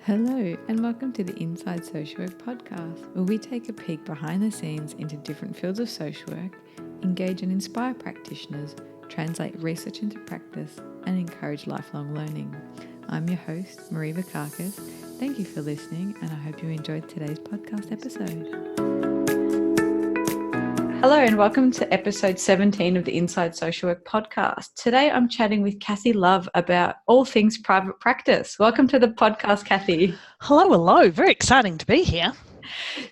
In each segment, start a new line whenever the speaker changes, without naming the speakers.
Hello and welcome to the Inside Social Work podcast, where we take a peek behind the scenes into different fields of social work, engage and inspire practitioners, translate research into practice, and encourage lifelong learning. I'm your host, Marie Vakakis. Thank you for listening, and I hope you enjoyed today's podcast episode. Hello and welcome to episode 17 of the Inside Social Work podcast. Today I'm chatting with Cathy Love about all things private practice. Welcome to the podcast, Cathy.
Hello. Very exciting to be here.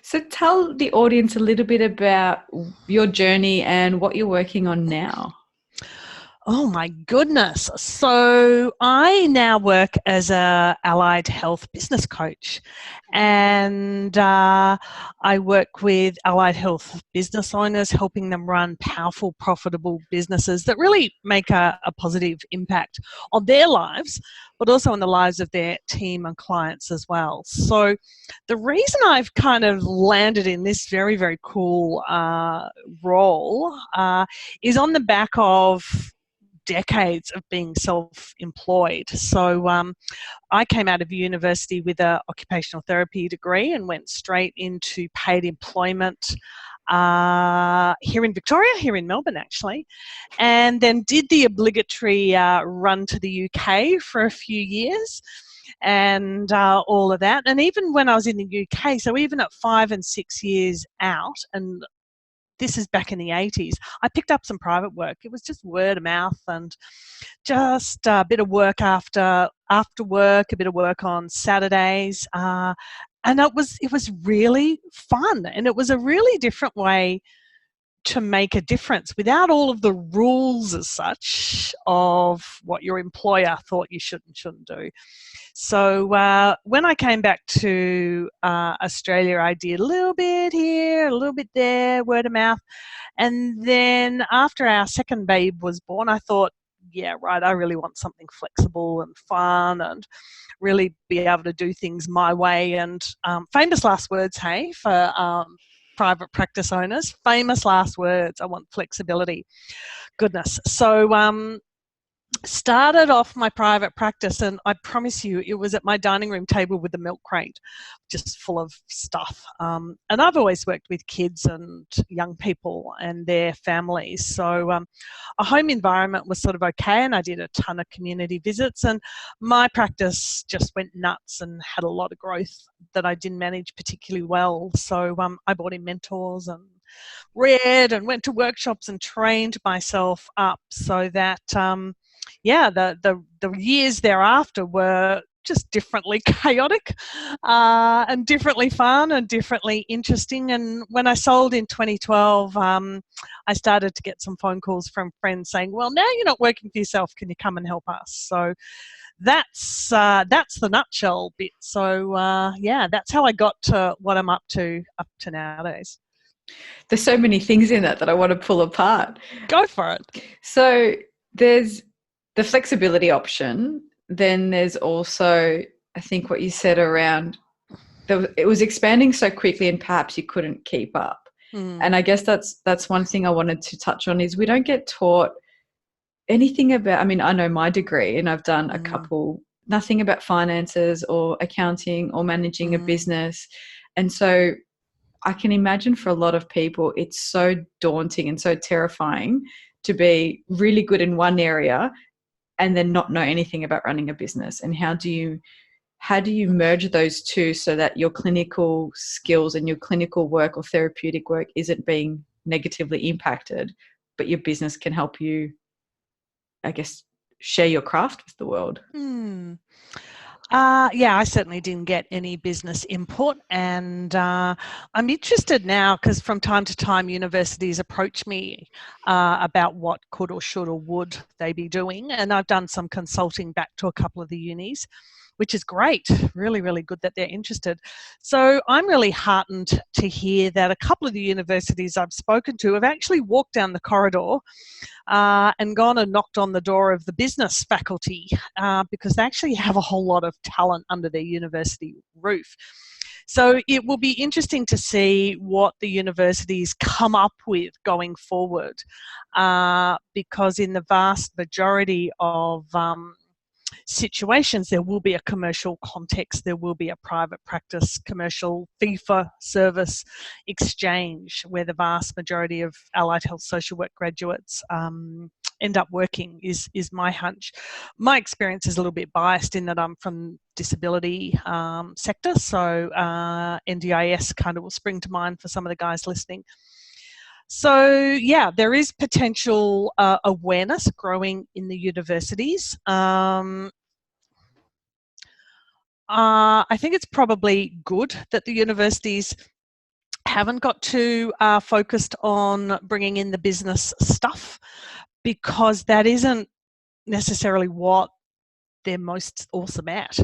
So tell the audience a little bit about your journey and what you're working on now.
Oh my goodness. So I now work as a allied health business coach, and I work with allied health business owners, helping them run powerful, profitable businesses that really make a positive impact on their lives, but also on the lives of their team and clients as well. So the reason I've kind of landed in this very, very cool role is on the back of decades of being self-employed. So I came out of university with an occupational therapy degree and went straight into paid employment here in Victoria, here in Melbourne actually, and then did the obligatory run to the UK for a few years and all of that. And even when I was in the UK, so even at 5 and 6 years out, and this is back in the 80s, I picked up some private work. It was just word of mouth and just a bit of work after work, a bit of work on Saturdays. And it was really fun, and it was a really different way to make a difference without all of the rules as such of what your employer thought you should and shouldn't do. So when I came back to Australia, I did a little bit here, a little bit there, word of mouth. And then after our second babe was born, I thought, yeah, right, I really want something flexible and fun and really be able to do things my way. And famous last words, hey, for private practice owners, famous last words, I want flexibility. Goodness. So started off my private practice, and I promise you it was at my dining room table with a milk crate just full of stuff. And I've always worked with kids and young people and their families. So a home environment was sort of okay, and I did a ton of community visits, and my practice just went nuts and had a lot of growth that I didn't manage particularly well. So I brought in mentors and read and went to workshops and trained myself up so that the years thereafter were just differently chaotic and differently fun and differently interesting. And when I sold in 2012, I started to get some phone calls from friends saying, well, now you're not working for yourself, can you come and help us? So that's the nutshell bit. So that's how I got to what I'm up to nowadays.
There's so many things in that I want to pull apart.
Go for it.
So there's the flexibility option. Then there's also, I think, what you said around it was expanding so quickly and perhaps you couldn't keep up. And I guess that's one thing I wanted to touch on is we don't get taught anything about, I mean, I know my degree and I've done a couple, nothing about finances or accounting or managing a business. And so I can imagine for a lot of people, it's so daunting and so terrifying to be really good in one area and then not know anything about running a business. And how do you merge those two so that your clinical skills and your clinical work or therapeutic work isn't being negatively impacted, but your business can help you, I guess, share your craft with the world?
I certainly didn't get any business input, and I'm interested now because from time to time universities approach me about what could or should or would they be doing, and I've done some consulting back to a couple of the unis, which is great, really, really good that they're interested. So I'm really heartened to hear that a couple of the universities I've spoken to have actually walked down the corridor and gone and knocked on the door of the business faculty because they actually have a whole lot of talent under their university roof. So it will be interesting to see what the universities come up with going forward because in the vast majority of situations, there will be a commercial context, there will be a private practice, commercial fee for service exchange, where the vast majority of allied health social work graduates end up working, is my hunch. My experience is a little bit biased in that I'm from disability sector, so NDIS kind of will spring to mind for some of the guys listening. So yeah, there is potential awareness growing in the universities. I think it's probably good that the universities haven't got too focused on bringing in the business stuff, because that isn't necessarily what they're most awesome at,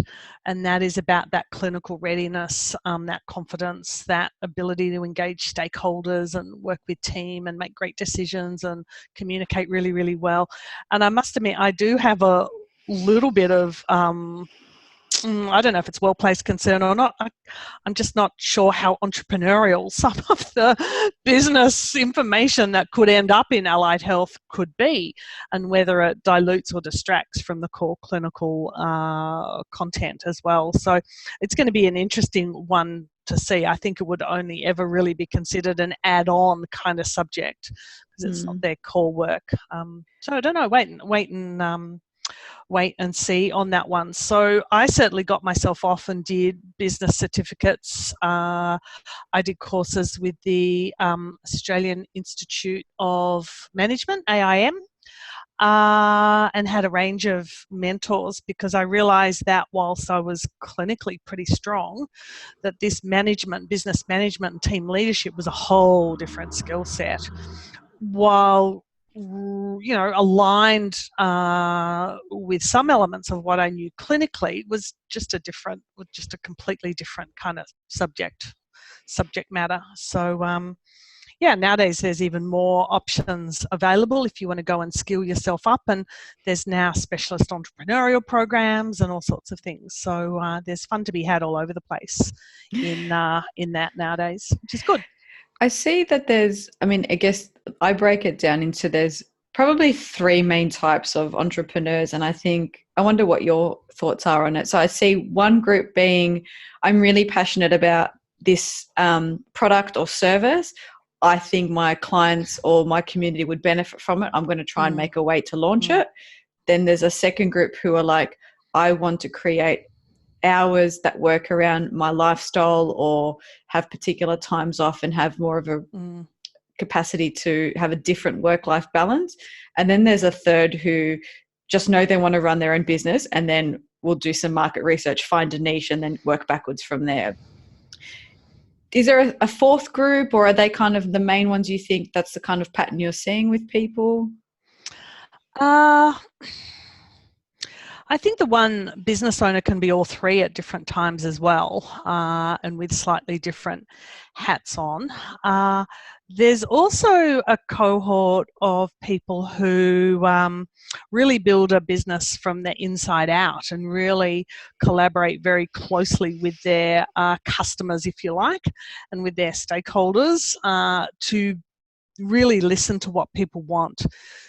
and that is about that clinical readiness, that confidence, that ability to engage stakeholders and work with team and make great decisions and communicate really, really well. And I must admit, I do have a little bit of I don't know if it's well-placed concern or not. I'm just not sure how entrepreneurial some of the business information that could end up in allied health could be, and whether it dilutes or distracts from the core clinical content as well. So it's going to be an interesting one to see. I think it would only ever really be considered an add-on kind of subject, because it's not their core work. So I don't know. Wait and see on that one. So I certainly got myself off and did business certificates. I did courses with the Australian Institute of Management, AIM, and had a range of mentors, because I realised that whilst I was clinically pretty strong, that this management, business management and team leadership was a whole different skill set. While aligned with some elements of what I knew clinically, was just a completely different kind of subject matter. So nowadays there's even more options available if you want to go and skill yourself up, and there's now specialist entrepreneurial programs and all sorts of things. So there's fun to be had all over the place in that nowadays, which is good.
I see that I guess I break it down into, there's probably three main types of entrepreneurs, and I wonder what your thoughts are on it. So I see one group being, I'm really passionate about this product or service. I think my clients or my community would benefit from it. I'm going to try and make a way to launch it. Then there's a second group who are like, I want to create hours that work around my lifestyle, or have particular times off and have more of a capacity to have a different work-life balance. And then there's a third who just know they want to run their own business, and then we'll do some market research, find a niche, and then work backwards from there. Is there a fourth group, or are they kind of the main ones you think that's the kind of pattern you're seeing with people?
I think the one business owner can be all three at different times as well, and with slightly different hats on. There's also a cohort of people who really build a business from the inside out and really collaborate very closely with their customers, if you like, and with their stakeholders to really listen to what people want.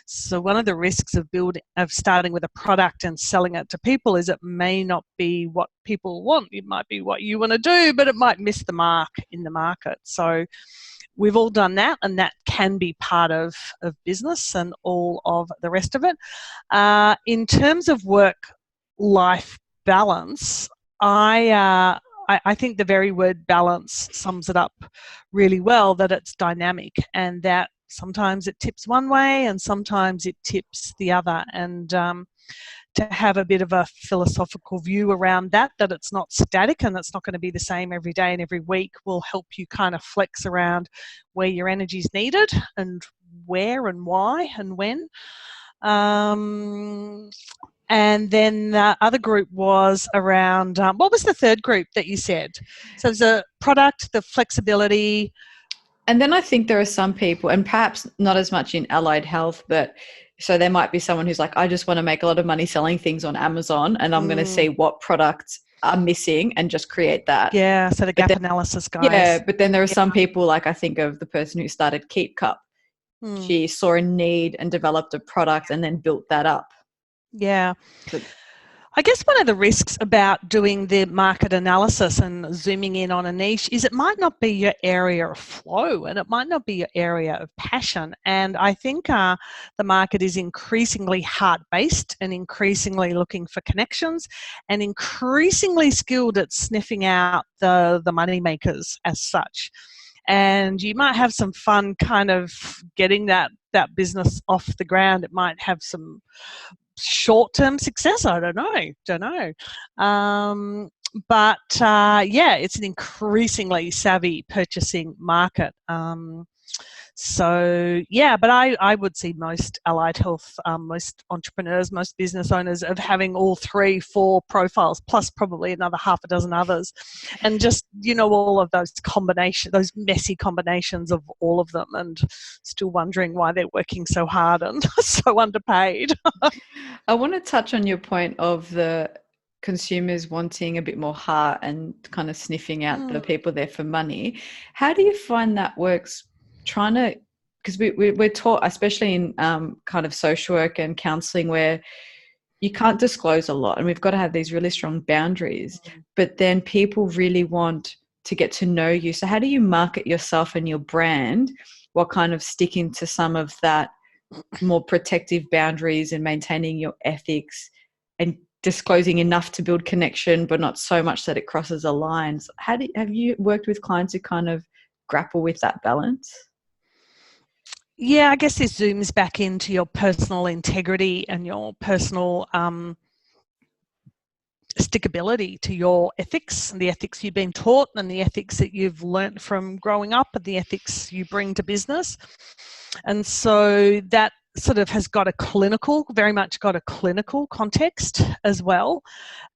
So one of the risks of starting with a product and selling it to people is it may not be what people want. It might be what you want to do, but it might miss the mark in the market. So we've all done that, and that can be part of business and all of the rest of it. In terms of work-life balance, I think the very word balance sums it up really well, that it's dynamic, and that sometimes it tips one way and sometimes it tips the other. And to have a bit of a philosophical view around that it's not static and it's not going to be the same every day and every week, will help you kind of flex around where your energy is needed and where and why and when. And then the other group was around, what was the third group that you said? So there's a product, the flexibility.
And then I think there are some people, and perhaps not as much in allied health, but so there might be someone who's like, I just want to make a lot of money selling things on Amazon, and I'm going to see what products are missing and just create that.
Yeah, so the gap analysis guys.
Yeah, but then there are some people, like I think of the person who started Keep Cup. She saw a need and developed a product and then built that up.
Yeah. I guess one of the risks about doing the market analysis and zooming in on a niche is it might not be your area of flow and it might not be your area of passion. And I think the market is increasingly heart-based and increasingly looking for connections and increasingly skilled at sniffing out the money makers as such. And you might have some fun kind of getting that business off the ground. It might have some short-term success. I don't know. But yeah, it's an increasingly savvy purchasing market. So yeah, but I would see most allied health, most entrepreneurs, most business owners of having all 3, 4 profiles, plus probably another half a dozen others, and just all of those those messy combinations of all of them, and still wondering why they're working so hard and so underpaid.
I want to touch on your point of the consumers wanting a bit more heart and kind of sniffing out the people there for money. How do you find that works? Trying to, because we're taught, especially in kind of social work and counselling, where you can't disclose a lot and we've got to have these really strong boundaries, but then people really want to get to know you. So how do you market yourself and your brand while kind of sticking to some of that more protective boundaries and maintaining your ethics and disclosing enough to build connection, but not so much that it crosses a line? Have you worked with clients who kind of grapple with that balance?
Yeah, I guess this zooms back into your personal integrity and your personal stickability to your ethics and the ethics you've been taught and the ethics that you've learnt from growing up and the ethics you bring to business. And so that sort of has very much got a clinical context as well.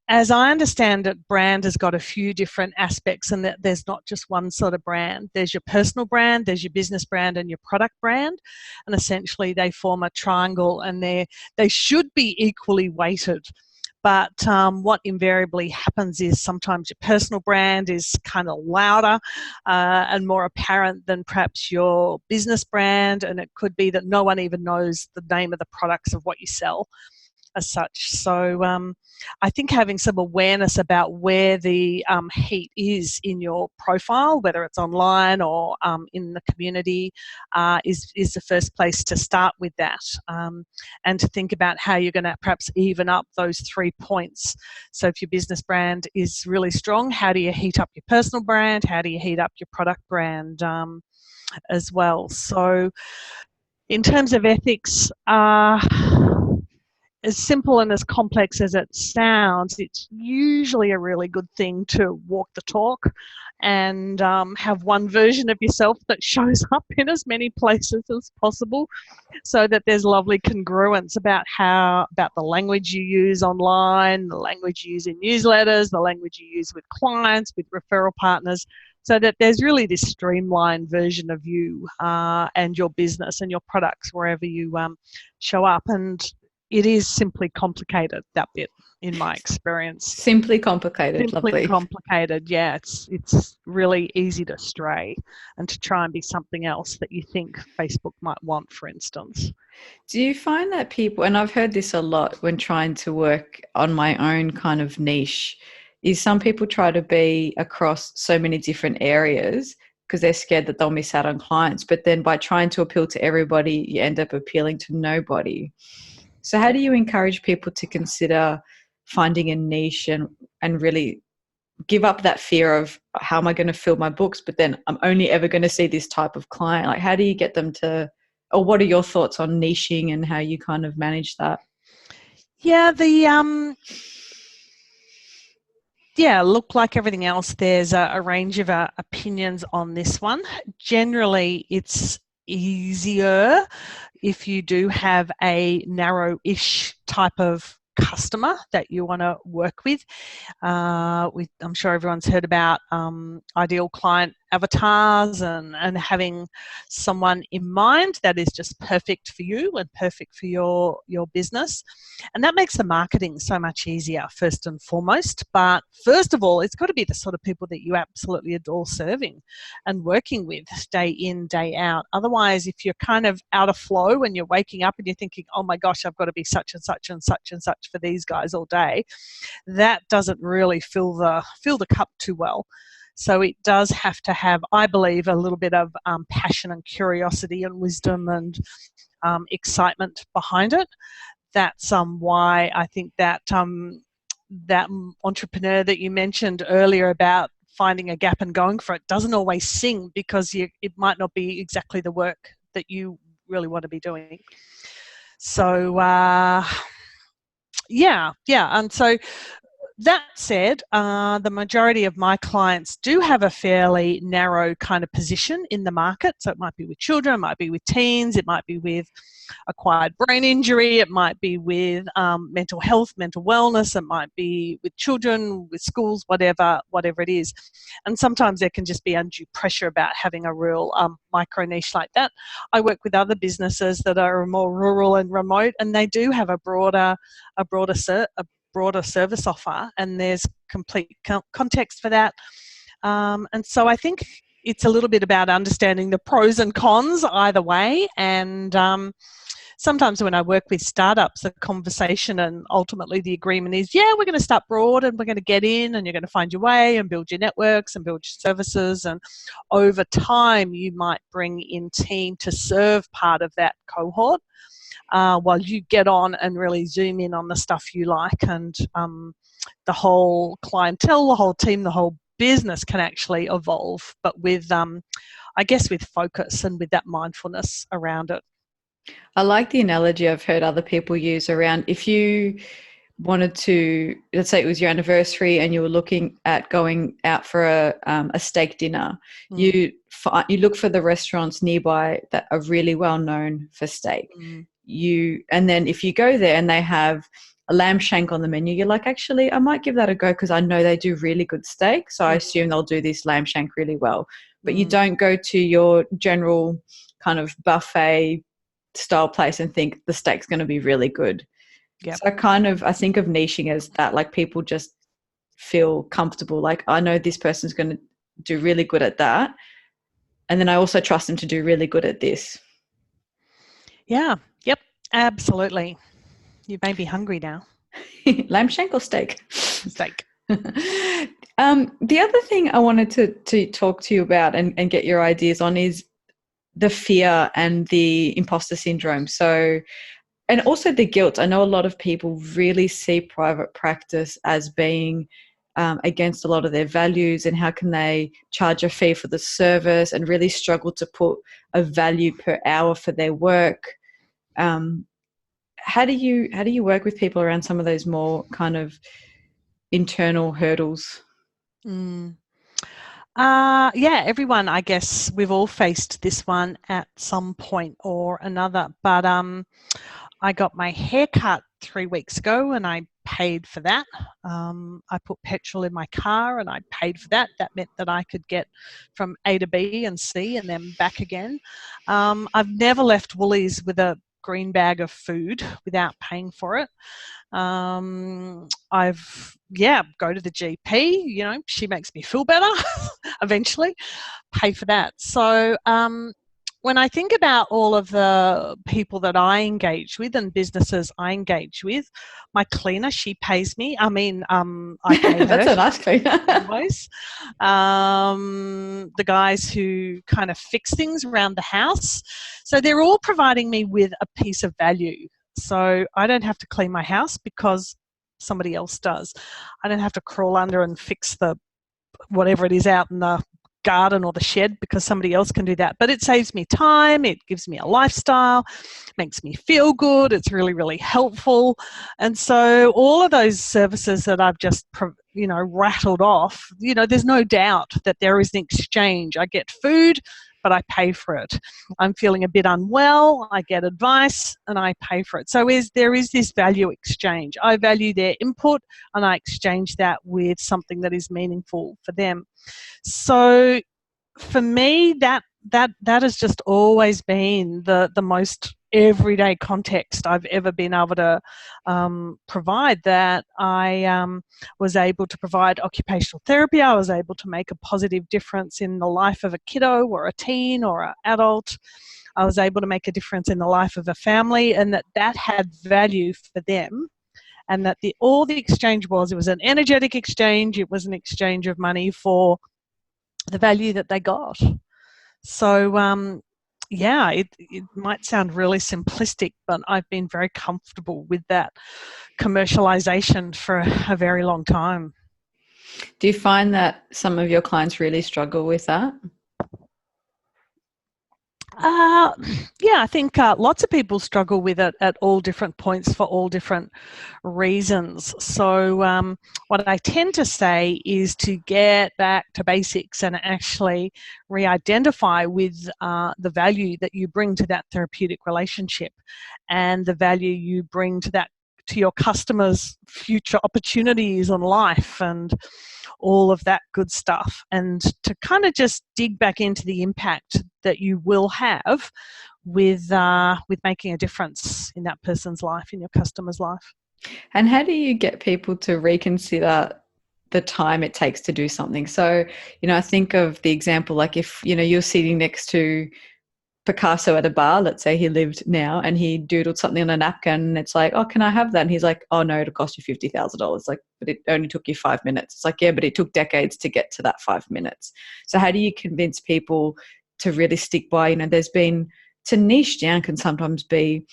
As I understand it, brand has got a few different aspects, and that there's not just one sort of brand. There's your personal brand, there's your business brand, and your product brand. And essentially they form a triangle, and they should be equally weighted. But what invariably happens is sometimes your personal brand is kind of louder and more apparent than perhaps your business brand, and it could be that no one even knows the name of the products of what you sell as such. So I think having some awareness about where the heat is in your profile, whether it's online or in the community, is the first place to start with that, and to think about how you're going to perhaps even up those 3 points. So if your business brand is really strong, how do you heat up your personal brand? How do you heat up your product brand as well? So in terms of ethics, as simple and as complex as it sounds, it's usually a really good thing to walk the talk and have one version of yourself that shows up in as many places as possible, so that there's lovely congruence about the language you use online, the language you use in newsletters, the language you use with clients, with referral partners, so that there's really this streamlined version of you and your business and your products wherever you show up. And it is simply complicated, that bit, in my experience.
Simply complicated.
Simply
Lovely.
complicated, yeah. It's really easy to stray and to try and be something else that you think Facebook might want, for instance.
Do you find that people, and I've heard this a lot when trying to work on my own kind of niche, is some people try to be across so many different areas because they're scared that they'll miss out on clients. But then by trying to appeal to everybody, you end up appealing to nobody. So how do you encourage people to consider finding a niche and really give up that fear of how am I going to fill my books, but then I'm only ever going to see this type of client? Like, how do you get them to, or what are your thoughts on niching and how you kind of manage that?
Yeah, look, like everything else, there's a range of opinions on this one. Generally, it's easier if you do have a narrow-ish type of customer that you want to work with. I'm sure everyone's heard about ideal client avatars and having someone in mind that is just perfect for you and perfect for your business. And that makes the marketing so much easier, first and foremost. But first of all, it's got to be the sort of people that you absolutely adore serving and working with day in, day out. Otherwise, if you're kind of out of flow when you're waking up and you're thinking, oh my gosh, I've got to be such and such and such and such for these guys all day, that doesn't really fill the cup too well. So it does have to have, I believe, a little bit of passion and curiosity and wisdom and excitement behind it. That's why I think that that entrepreneur that you mentioned earlier about finding a gap and going for it doesn't always sing, because it might not be exactly the work that you really want to be doing. So yeah, and so that said, the majority of my clients do have a fairly narrow kind of position in the market. So it might be with children, it might be with teens, it might be with acquired brain injury, it might be with mental health, mental wellness, it might be with children, with schools, whatever it is. And sometimes there can just be undue pressure about having a real micro niche like that. I work with other businesses that are more rural and remote, and they do have a broader service offer, and there's complete context for that. And so I think it's a little bit about understanding the pros and cons either way. And sometimes when I work with startups, the conversation and ultimately the agreement is, yeah, we're going to start broad and we're going to get in and you're going to find your way and build your networks and build your services. And over time, you might bring in team to serve part of that cohort. While you get on and really zoom in on the stuff you like, and the whole clientele, the whole team, the whole business can actually evolve, but with, I guess, with focus and with that mindfulness around it.
I like the analogy I've heard other people use around, if you wanted to, let's say it was your anniversary and you were looking at going out for a steak dinner, you look for the restaurants nearby that are really well known for steak. And then if you go there and they have a lamb shank on the menu, you're like, actually, I might give that a go because I know they do really good steak, so I assume they'll do this lamb shank really well. But you don't go to your general kind of buffet style place and think the steak's going to be really good. Yep. So I think of niching as that, like people just feel comfortable, like I know this person's going to do really good at that, and then I also trust them to do really good at this.
Yeah, yep, absolutely. You made me hungry now.
Lamb shank or steak?
Steak.
The other thing I wanted to talk to you about and get your ideas on is the fear and the imposter syndrome. So, and also the guilt. I know a lot of people really see private practice as being against a lot of their values, and how can they charge a fee for the service, and really struggle to put a value per hour for their work. How do you work with people around some of those more kind of internal hurdles?
Yeah, everyone, I guess we've all faced this one at some point or another. But I got my hair cut 3 weeks ago and I paid for that. I put petrol in my car and I paid for that. That meant that I could get from A to B and C and then back again. I've never left Woolies with a green bag of food without paying for it. I've go to the GP, she makes me feel better eventually, pay for that. So when I think about all of the people that I engage with and businesses I engage with, my cleaner, she pays me. I mean, I pay her.
That's a nice cleaner.
Always. The guys who kind of fix things around the house. So they're all providing me with a piece of value. So I don't have to clean my house because somebody else does. I don't have to crawl under and fix the whatever it is out in the garden or the shed because somebody else can do that. But it saves me time, it gives me a lifestyle, makes me feel good, it's really, really helpful. And so all of those services that I've just rattled off, there's no doubt that there is an exchange. I get food, but I pay for it. I'm feeling a bit unwell, I get advice and I pay for it. So there is this value exchange. I value their input and I exchange that with something that is meaningful for them. So for me, that has just always been the most everyday context I've ever been able to provide. That I was able to provide occupational therapy. I was able to make a positive difference in the life of a kiddo or a teen or an adult. I was able to make a difference in the life of a family, and that had value for them. And that all the exchange was, it was an energetic exchange. It was an exchange of money for the value that they got. So, yeah, it might sound really simplistic, but I've been very comfortable with that commercialization for a very long time.
Do you find that some of your clients really struggle with that?
Uh, yeah, I think lots of people struggle with it at all different points for all different reasons. So, what I tend to say is to get back to basics and actually re identify with the value that you bring to that therapeutic relationship and the value you bring to your customers' future opportunities in life and all of that good stuff, and to kind of just dig back into the impact that you will have with making a difference in that person's life, in your customer's life.
And how do you get people to reconsider the time it takes to do something? So, I think of the example, like if, you're sitting next to Picasso at a bar, let's say he lived now, and he doodled something on a napkin, and it's like, oh, can I have that? And he's like, oh no, it'll cost you $50,000. Like, but it only took you 5 minutes. It's like, yeah, but it took decades to get to that 5 minutes. So how do you convince people to really stick by? There's been, to niche down can sometimes be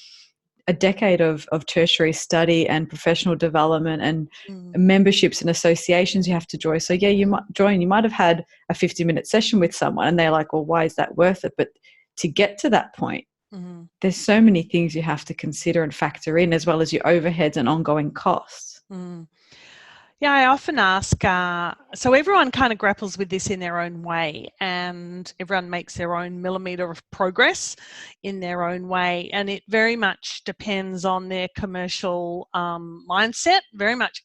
a decade of tertiary study and professional development and memberships and associations you have to join. So yeah, you might have had a 50-minute session with someone and they're like, well, why is that worth it? But to get to that point, there's so many things you have to consider and factor in, as well as your overheads and ongoing costs.
Yeah, I often ask, so everyone kind of grapples with this in their own way, and everyone makes their own millimetre of progress in their own way, and it very much depends on their commercial mindset, very much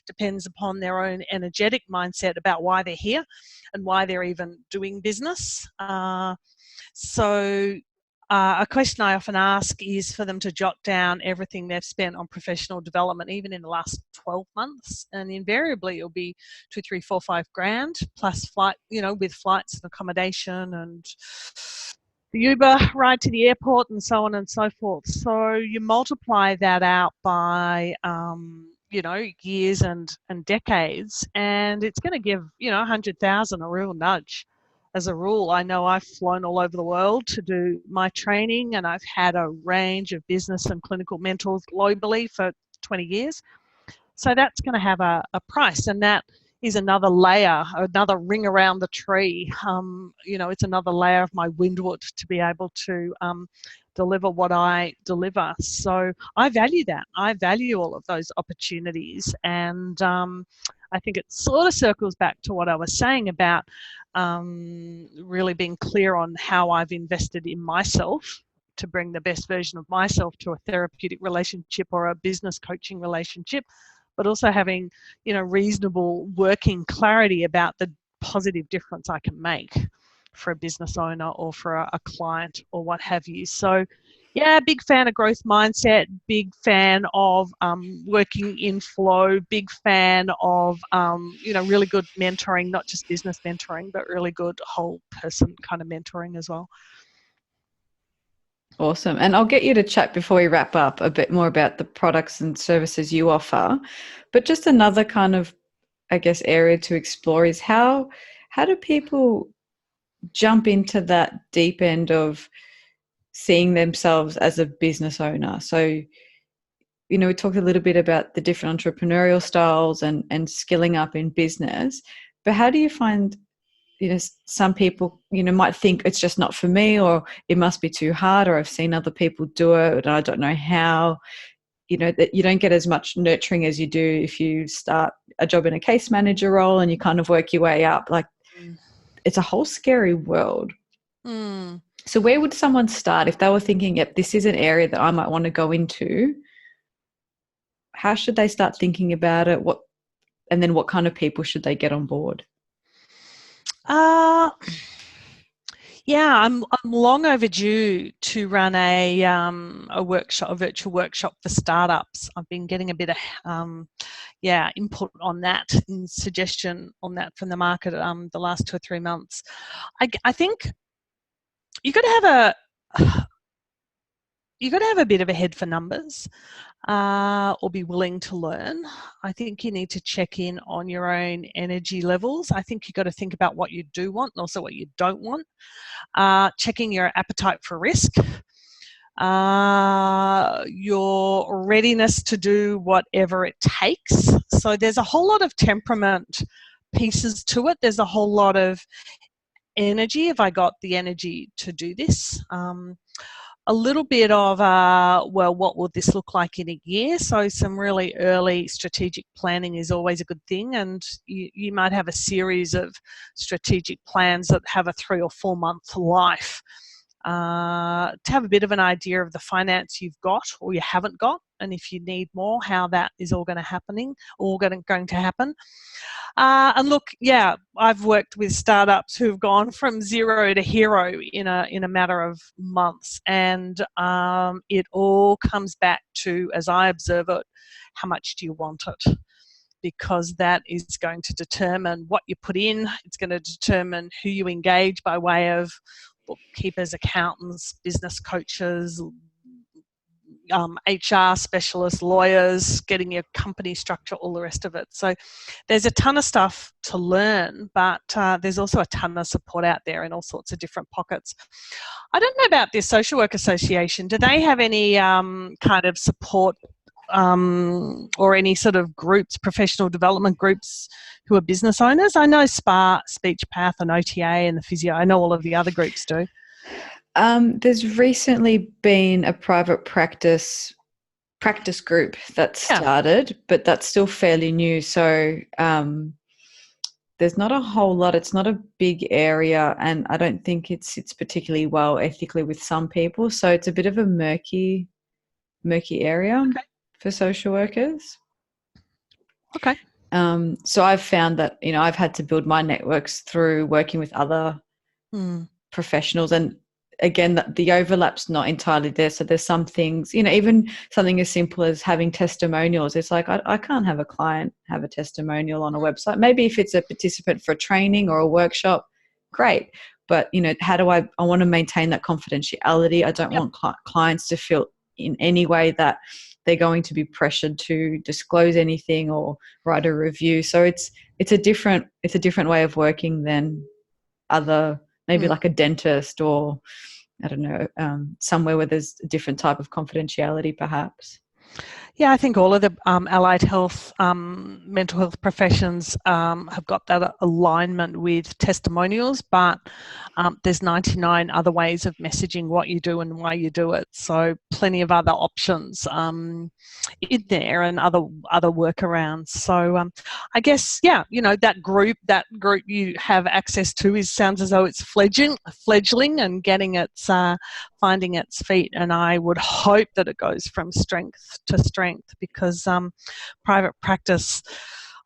depends upon their own energetic mindset about why they're here and why they're even doing business. So a question I often ask is for them to jot down everything they've spent on professional development, even in the last 12 months. And invariably it'll be 2, 3, 4, 5 grand plus flight, with flights and accommodation and the Uber ride to the airport and so on and so forth. So you multiply that out by, years and decades, and it's going to give, 100,000 a real nudge. As a rule, I know I've flown all over the world to do my training, and I've had a range of business and clinical mentors globally for 20 years. So that's going to have a price, and that is another layer, another ring around the tree. It's another layer of my windward to be able to deliver what I deliver. So I value that. I value all of those opportunities, and I think it sort of circles back to what I was saying about really being clear on how I've invested in myself to bring the best version of myself to a therapeutic relationship or a business coaching relationship, but also having, reasonable working clarity about the positive difference I can make for a business owner or for a client or what have you. So yeah, big fan of growth mindset, big fan of working in flow, big fan of, really good mentoring, not just business mentoring, but really good whole person kind of mentoring as well.
Awesome. And I'll get you to chat before we wrap up a bit more about the products and services you offer. But just another kind of, I guess, area to explore is how do people jump into that deep end of seeing themselves as a business owner? So, we talked a little bit about the different entrepreneurial styles and skilling up in business, but how do you find, some people, might think it's just not for me, or it must be too hard, or I've seen other people do it and I don't know how, that you don't get as much nurturing as you do if you start a job in a case manager role and you kind of work your way up. Like, it's a whole scary world. So where would someone start if they were thinking, yep, this is an area that I might want to go into? How should they start thinking about it? And then what kind of people should they get on board?
Yeah, I'm long overdue to run a workshop, a virtual workshop for startups. I've been getting a bit of input on that, and suggestion on that from the market the last 2 or 3 months. I think you got to have a you got to have a bit of a head for numbers, or be willing to learn. I think you need to check in on your own energy levels. I think you got to think about what you do want and also what you don't want. Checking your appetite for risk, your readiness to do whatever it takes. So there's a whole lot of temperament pieces to it. There's a whole lot of energy. Have I got the energy to do this? A little bit of, well, what will this look like in a year? So some really early strategic planning is always a good thing. And you might have a series of strategic plans that have a 3 or 4 month life, to have a bit of an idea of the finance you've got or you haven't got, and if you need more, how that is all going to happen. And look, yeah, I've worked with startups who've gone from zero to hero in a matter of months, and it all comes back to, as I observe it, how much do you want it? Because that is going to determine what you put in. It's going to determine who you engage by way of bookkeepers, accountants, business coaches, HR specialists, lawyers, getting your company structure, all the rest of it. So there's a ton of stuff to learn, but there's also a ton of support out there in all sorts of different pockets. I don't know about this Social Work Association. Do they have any kind of support or any sort of groups, professional development groups who are business owners? I know SPA, Speech Path and OTA and the physio. I know all of the other groups do.
There's recently been a private practice group that started, but that's still fairly new. So there's not a whole lot. It's not a big area, and I don't think it's particularly well ethically with some people. So it's a bit of a murky area for social workers.
Okay.
So I've found that, I've had to build my networks through working with other professionals, and again, the overlap's not entirely there. So there's some things, even something as simple as having testimonials. It's like, I can't have a client have a testimonial on a website. Maybe if it's a participant for a training or a workshop, great. But, how do I want to maintain that confidentiality. I don't want clients to feel in any way that they're going to be pressured to disclose anything or write a review. So it's a different way of working than other, maybe like a dentist or I don't know, somewhere where there's a different type of confidentiality perhaps.
Yeah, I think all of the allied health, mental health professions have got that alignment with testimonials, but there's 99 other ways of messaging what you do and why you do it. So plenty of other options in there and other workarounds. So I guess, that group you have access to sounds as though it's fledgling and getting its finding its feet, and I would hope that it goes from strength to strength, because private practice,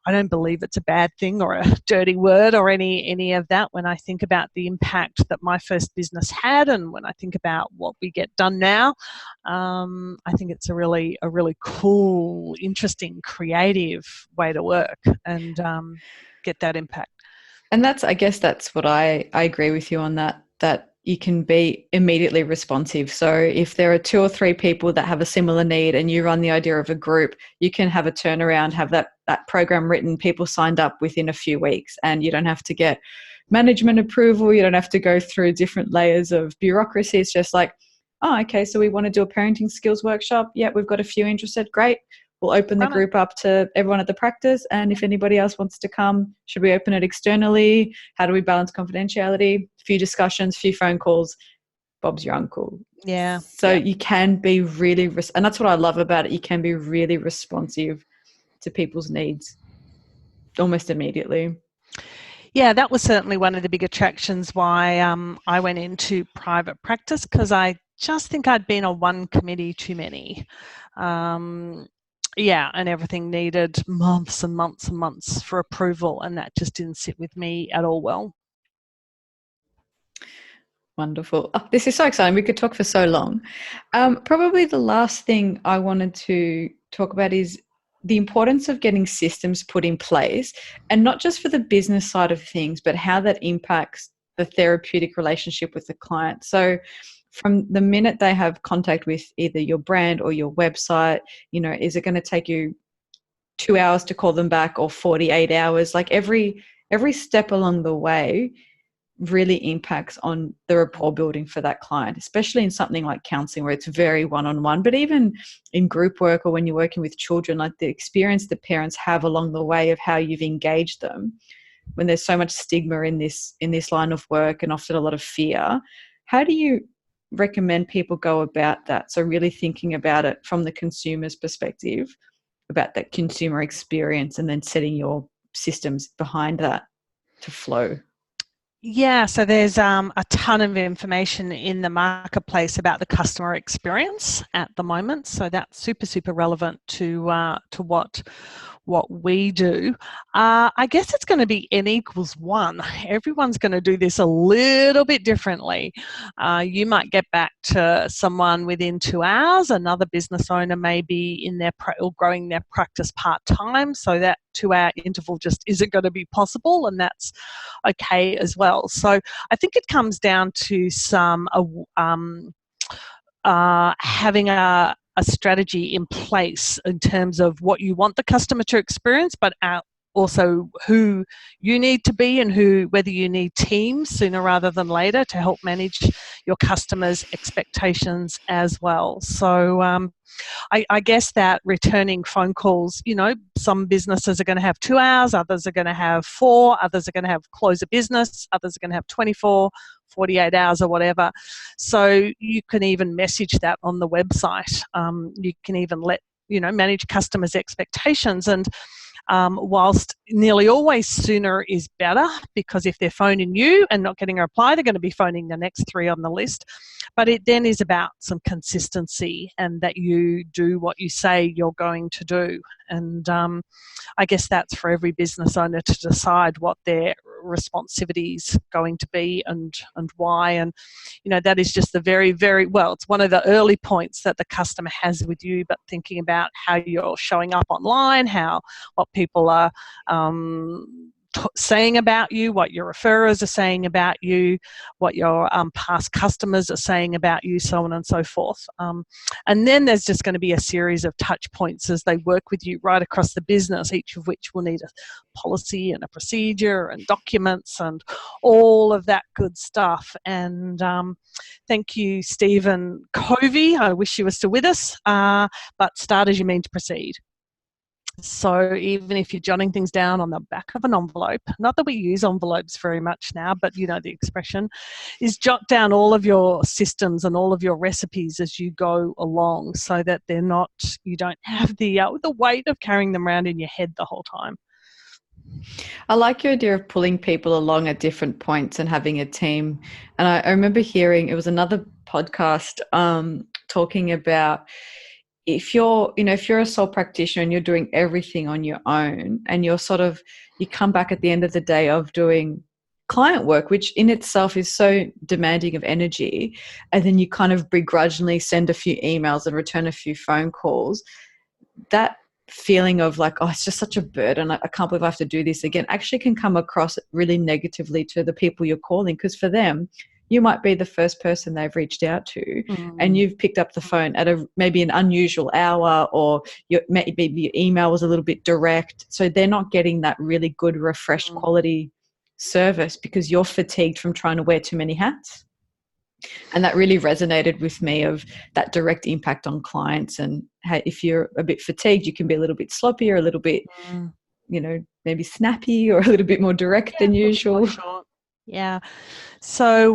I don't believe it's a bad thing or a dirty word or any of that. When I think about the impact that my first business had, and when I think about what we get done now, I think it's a really cool, interesting, creative way to work and get that impact.
And I guess that's what I agree with you on that you can be immediately responsive. So if there are 2 or 3 people that have a similar need and you run the idea of a group, you can have a turnaround, have that program written, people signed up within a few weeks, and you don't have to get management approval. You don't have to go through different layers of bureaucracy. It's just like, oh, okay, so we want to do a parenting skills workshop. Yeah, we've got a few interested. Great. We'll open the group up to everyone at the practice, and if anybody else wants to come, should we open it externally? How do we balance confidentiality? A few discussions, a few phone calls. Bob's your uncle.
Yeah.
So you can be really, and that's what I love about it. You can be really responsive to people's needs almost immediately.
Yeah, that was certainly one of the big attractions why I went into private practice, because I just think I'd been on one committee too many. And everything needed months and months and months for approval, and that just didn't sit with me at all well.
Wonderful. Oh, this is so exciting. We could talk for so long. Probably the last thing I wanted to talk about is the importance of getting systems put in place, and not just for the business side of things, but how that impacts the therapeutic relationship with the client. So from the minute they have contact with either your brand or your website, is it going to take you 2 hours to call them back or 48 hours? Like every step along the way really impacts on the rapport building for that client, especially in something like counseling where it's very one-on-one, but even in group work or when you're working with children, like the experience the parents have along the way of how you've engaged them, when there's so much stigma in this line of work and often a lot of fear. How do you recommend people go about that? So really thinking about it from the consumer's perspective, about that consumer experience, and then setting your systems behind that to flow.
Yeah, so there's a ton of information in the marketplace about the customer experience at the moment. So that's super, super relevant to what we do. I guess it's going to be N equals 1. Everyone's going to do this a little bit differently. You might get back to someone within 2 hours. Another business owner may be in their growing their practice part-time, so that 2-hour interval just isn't going to be possible, and that's okay as well. So I think it comes down to some having a strategy in place in terms of what you want the customer to experience, but also who you need to be and whether you need teams sooner rather than later to help manage your customers' expectations as well. So I guess that returning phone calls, some businesses are going to have 2 hours, others are going to have 4, others are going to have close a business, others are going to have 24, 48 hours or whatever. So you can even message that on the website. You can even manage customers' expectations. And whilst nearly always sooner is better, because if they're phoning you and not getting a reply, they're going to be phoning the next 3 on the list. But it then is about some consistency and that you do what you say you're going to do. And I guess that's for every business owner to decide what their responsivity is going to be and why. And that is just the very, very well, it's one of the early points that the customer has with you, but thinking about how you're showing up online, what people are saying about you, what your referrers are saying about you, what your past customers are saying about you, so on and so forth. And then there's just going to be a series of touch points as they work with you right across the business, each of which will need a policy and a procedure and documents and all of that good stuff. And thank you, Stephen Covey. I wish you were still with us, but start as you mean to proceed. So even if you're jotting things down on the back of an envelope, not that we use envelopes very much now, but the expression is jot down all of your systems and all of your recipes as you go along, so that you don't have the weight of carrying them around in your head the whole time.
I like your idea of pulling people along at different points and having a team. And I remember hearing, it was another podcast talking about, if you're a sole practitioner and you're doing everything on your own, and you come back at the end of the day of doing client work, which in itself is so demanding of energy, and then you kind of begrudgingly send a few emails and return a few phone calls, that feeling of like, oh, it's just such a burden, I can't believe I have to do this again, actually can come across really negatively to the people you're calling, because for them, you might be the first person they've reached out to, and you've picked up the phone at maybe an unusual hour, or maybe your email was a little bit direct. So they're not getting that really good, refreshed quality service because you're fatigued from trying to wear too many hats. And that really resonated with me, of that direct impact on clients. And how if you're a bit fatigued, you can be a little bit sloppy, or a little bit, maybe snappy, or a little bit more direct than usual.
Yeah. So,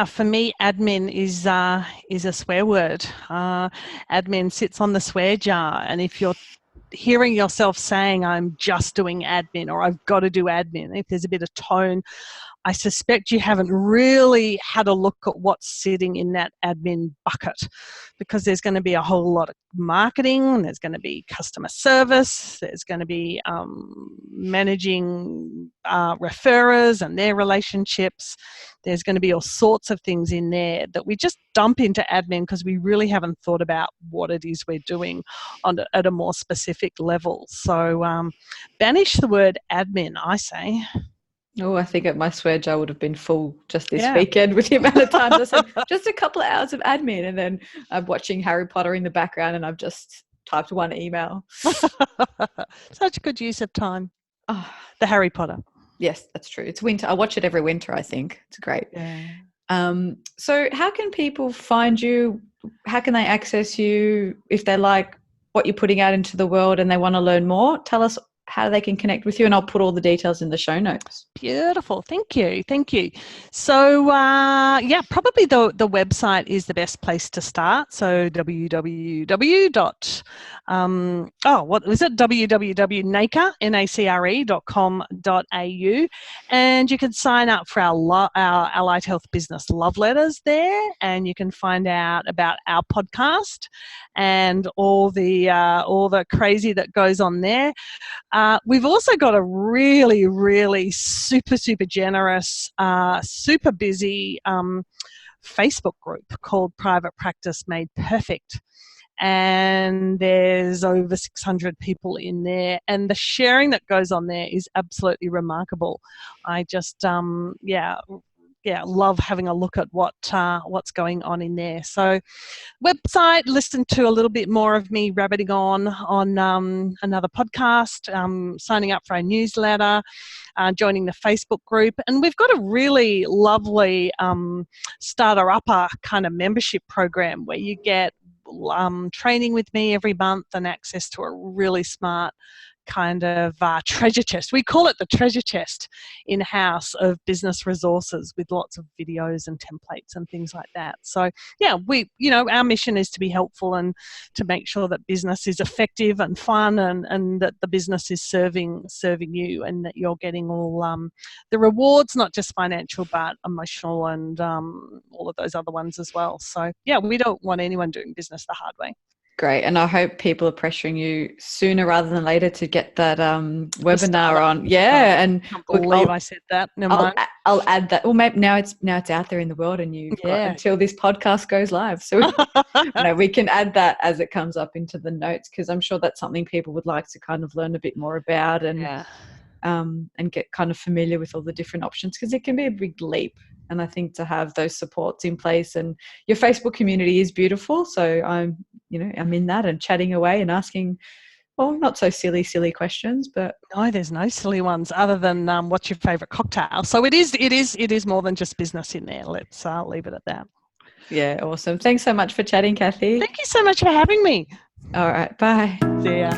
for me, admin is a swear word. Admin sits on the swear jar. And if you're hearing yourself saying, I'm just doing admin, or I've got to do admin, if there's a bit of tone, I suspect you haven't really had a look at what's sitting in that admin bucket, because there's going to be a whole lot of marketing, there's going to be customer service, there's going to be managing referrers and their relationships. There's going to be all sorts of things in there that we just dump into admin because we really haven't thought about what it is we're doing at a more specific level. So banish the word admin, I say.
Oh, I think at my swear jar would have been full just this weekend with the amount of times I said just a couple of hours of admin, and then I'm watching Harry Potter in the background and I've just typed one email.
Such good use of time.
Oh,
the Harry Potter.
Yes, that's true. It's winter. I watch it every winter, I think. It's great.
Yeah.
So how can people find you? How can they access you if they like what you're putting out into the world and they want to learn more? Tell us how they can connect with you, and I'll put all the details in the show notes.
Beautiful. Thank you. So, probably the website is the best place to start. So www.nacre.com.au, and you can sign up for our Allied Health Business Love Letters there, and you can find out about our podcast and all the crazy that goes on there. We've also got a really, really super generous, super busy Facebook group called Private Practice Made Perfect. And there's over 600 people in there, and the sharing that goes on there is absolutely remarkable. I just love having a look at what's going on in there. So website, listen to a little bit more of me rabbiting on another podcast, signing up for our newsletter, joining the Facebook group. And we've got a really lovely starter upper kind of membership program where you get training with me every month and access to a really smart kind of treasure chest. We call it the treasure chest in-house of business resources with lots of videos and templates and things like that. So our mission is to be helpful and to make sure that business is effective and fun, and that the business is serving you, and that you're getting all the rewards, not just financial but emotional, and all of those other ones as well. So we don't want anyone doing business the hard way.
Great. And I hope people are pressuring you sooner rather than later to get that webinar on. Yeah. And
I can't believe I said that. Never mind.
I'll add that. Well, maybe now it's out there in the world, and you've got until this podcast goes live. So we can add that as it comes up into the notes, because I'm sure that's something people would like to kind of learn a bit more about and get kind of familiar with all the different options, because it can be a big leap. And I think to have those supports in place, and your Facebook community is beautiful. So I'm in that and chatting away and asking, well, not so silly questions, but
no, there's no silly ones other than what's your favorite cocktail. So it is more than just business in there. Let's leave it at that.
Yeah, awesome. Thanks so much for chatting, Cathy.
Thank you so much for having me.
All right, bye.
See ya.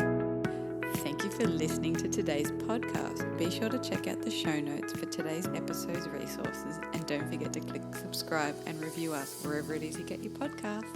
Thank you for listening to today's podcast. Be sure to check out the show notes for today's episode's resources, and don't forget to click subscribe and review us wherever it is you get your podcast.